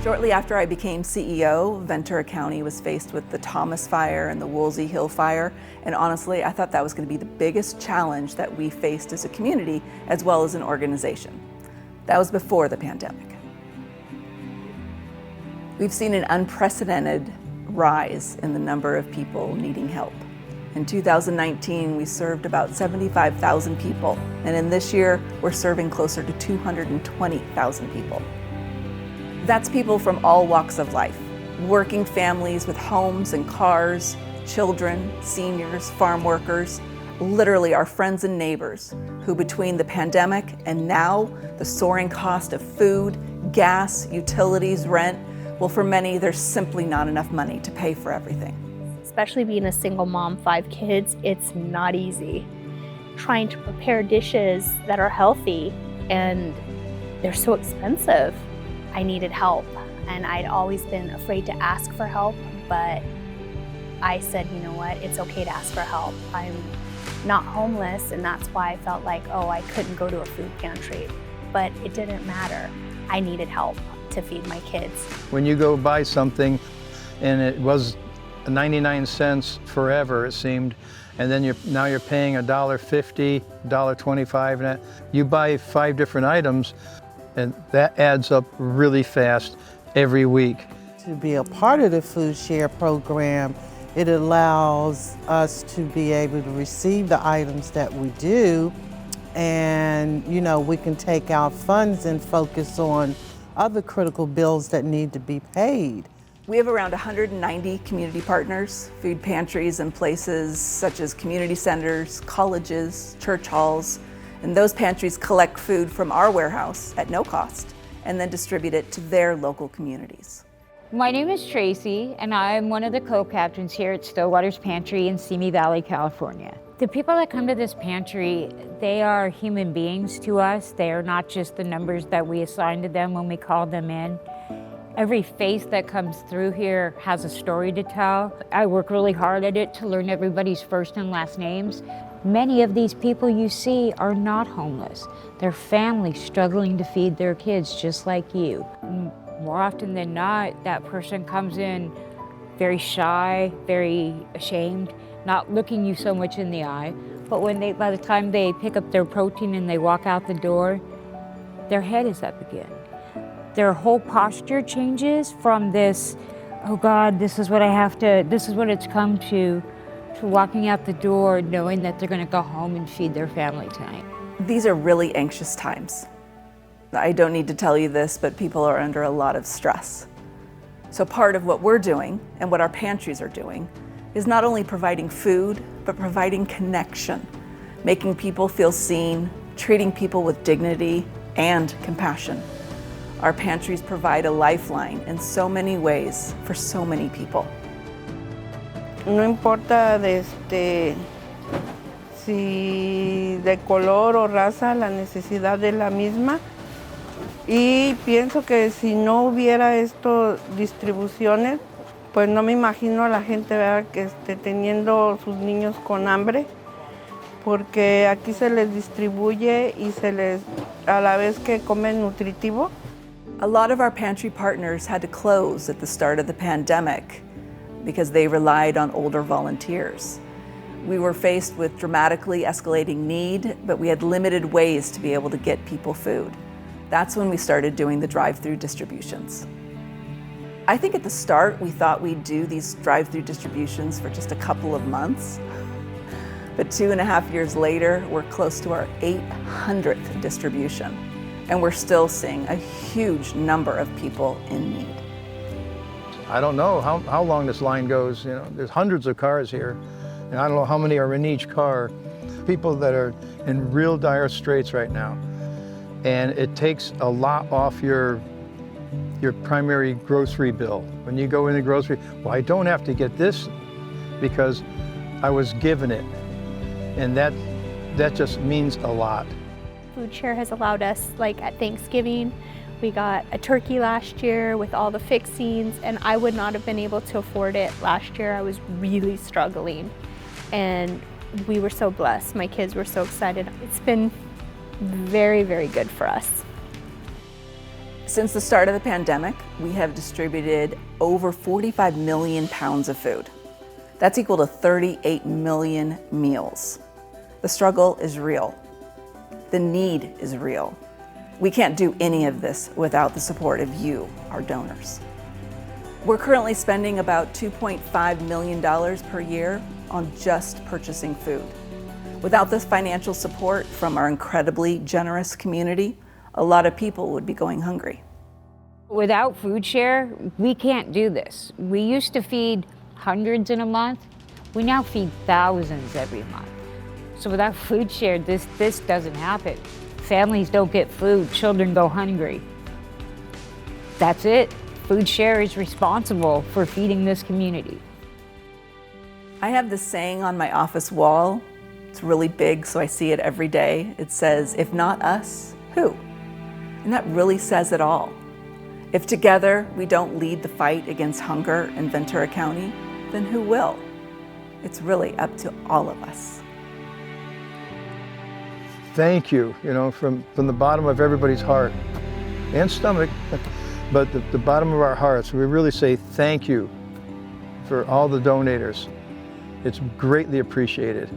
Shortly after I became CEO, Ventura County was faced with the Thomas Fire and the Woolsey Hill Fire, and honestly, I thought that was going to be the biggest challenge that we faced as a community as well as an organization. That was before the pandemic. We've seen an unprecedented rise in the number of people needing help. In 2019, we served about 75,000 people, and in this year, we're serving closer to 220,000 people. That's people from all walks of life, working families with homes and cars, children, seniors, farm workers, literally our friends and neighbors who, between the pandemic and now the soaring cost of food, gas, utilities, rent, well, for many, there's simply not enough money to pay for everything. Especially being a single mom, 5 kids, it's not easy. Trying to prepare dishes that are healthy, and they're so expensive. I needed help, and I'd always been afraid to ask for help, but I said, you know what, it's okay to ask for help. I'm not homeless, and that's why I felt like, oh, I couldn't go to a food pantry. But it didn't matter. I needed help to feed my kids. When you go buy something, and it was 99 cents forever, it seemed, and then now you're paying $1.50, $1.25, and you buy 5 different items, and that adds up really fast every week. To be a part of the Food Share program, it allows us to be able to receive the items that we do, and we can take our funds and focus on other critical bills that need to be paid. We have around 190 community partners, food pantries in places such as community centers, colleges, church halls, and those pantries collect food from our warehouse at no cost and then distribute it to their local communities. My name is Tracy, and I'm one of the co-captains here at Stillwater's Pantry in Simi Valley, California. The people that come to this pantry, they are human beings to us. They are not just the numbers that we assign to them when we call them in. Every face that comes through here has a story to tell. I work really hard at it to learn everybody's first and last names. Many of these people you see are not homeless. They're families struggling to feed their kids just like you. More often than not, that person comes in very shy, very ashamed, not looking you so much in the eye. But by the time they pick up their protein and they walk out the door, their head is up again. Their whole posture changes from this, oh God, this is what it's come to walking out the door knowing that they're gonna go home and feed their family tonight. These are really anxious times. I don't need to tell you this, but people are under a lot of stress. So part of what we're doing and what our pantries are doing is not only providing food, but providing connection, making people feel seen, treating people with dignity and compassion. Our pantries provide a lifeline in so many ways for so many people. No importa si de color o raza, la necesidad es la misma. Y pienso que si no hubiera esto distribuciones, pues no me imagino a la gente, ¿verdad?, que teniendo sus niños con hambre, porque aquí se les distribuye y a la vez que comen nutritivo. A lot of our pantry partners had to close at the start of the pandemic because they relied on older volunteers. We were faced with dramatically escalating need, but we had limited ways to be able to get people food. That's when we started doing the drive-through distributions. I think at the start we thought we'd do these drive-through distributions for just a couple of months, but 2.5 years later, we're close to our 800th distribution, and we're still seeing a huge number of people in need. I don't know how long this line goes. There's hundreds of cars here, and I don't know how many are in each car. People that are in real dire straits right now. And it takes a lot off your primary grocery bill. When you go in the grocery, well, I don't have to get this because I was given it. And that just means a lot. Food Share has allowed us, like at Thanksgiving, we got a turkey last year with all the fixings, and I would not have been able to afford it last year. I was really struggling, and we were so blessed. My kids were so excited. It's been very, very good for us. Since the start of the pandemic, we have distributed over 45 million pounds of food. That's equal to 38 million meals. The struggle is real. The need is real. We can't do any of this without the support of you, our donors. We're currently spending about $2.5 million per year on just purchasing food. Without this financial support from our incredibly generous community, a lot of people would be going hungry. Without Food Share, we can't do this. We used to feed hundreds in a month. We now feed thousands every month. So without Food Share, this doesn't happen. Families don't get food, children go hungry. That's it. Food Share is responsible for feeding this community. I have this saying on my office wall. It's really big, so I see it every day. It says, if not us, who? And that really says it all. If together we don't lead the fight against hunger in Ventura County, then who will? It's really up to all of us. Thank you, from the bottom of everybody's heart and stomach, but the bottom of our hearts, we really say thank you for all the donators. It's greatly appreciated.